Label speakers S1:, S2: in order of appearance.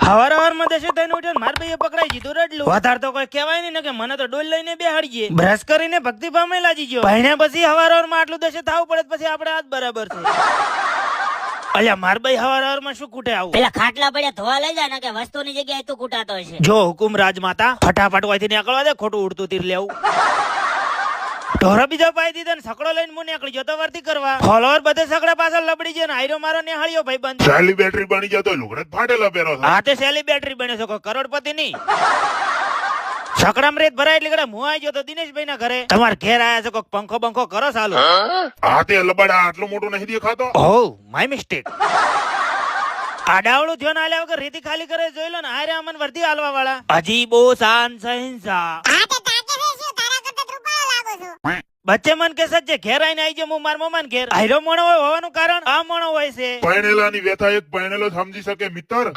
S1: હવાર માં દેશે તઈને ઉઠે માર ભાઈએ પકડાઈ દીધું રડલું વધારે તો કોઈ કહેવાય નહીં ને કે મને તો ડોલ લઈને બેહાડીએ બ્રશ કરીને ભક્તિ ભાવમાં લાગી ગયો ભણ્યા પછી હવાર માં આટલું દેશે થાવું પડે પછી આપણે હાથ બરાબર છે અલ્યા માર ભાઈ હવાર માં શું કૂટે આવું
S2: પેલા ખાટલા પડ્યા ધોવા લઈ જા ને કે વસ્તુની જગ્યાએ તું કૂટાતો હશે.
S1: જો હુકુમ રાજમાતા ફટાફટ વાયથી નીકળવા દે ખોટું ઉડતું તીર લેવું ઢોરો બીજો પાઈ દીધો ને સકડો લઈને હું નીકળી જતો વર્તી કરવા ફોલોવર બધે સકડા પાછળ લબડી ગયો ને આયરો મારો નિહાળ્યો ભાઈ બંધ
S3: સેલી બેટરી બની જતો લુગડે ફાટેલા પહેરો છો.
S1: હા તે સેલી બેટરી બન્યો છો કોઈ કરોડપતિ નહીં સકડામ રેત ભરાય એટલે કડા હું આવી ગયો તો દિનેશભાઈ ના ઘરે તમારે ઘેર આયા છે કોઈ પંખો બંખો કરો ચાલો
S3: હા તે લબડા આટલું મોટું નહીં દેખાતો.
S1: ઓ માય મિસ્ટેક આડાવડું થયો ના આલ્યા વગર રીતિ ખાલી કરે જોઈ લો ને હારે અમન વર્દી હાલવા વાળા અજીબો શાન સહિંસા બચ્ચે મન કે સજ્જે ઘેર આઈને આવી ગયો હું માર મમાન ઘેર આયરો મોણો હોય હોવાનું કારણ આ મોણો હોય છે
S3: પરણેલાની વ્યથા એક પરણેલો સમજી શકે મિત્ર.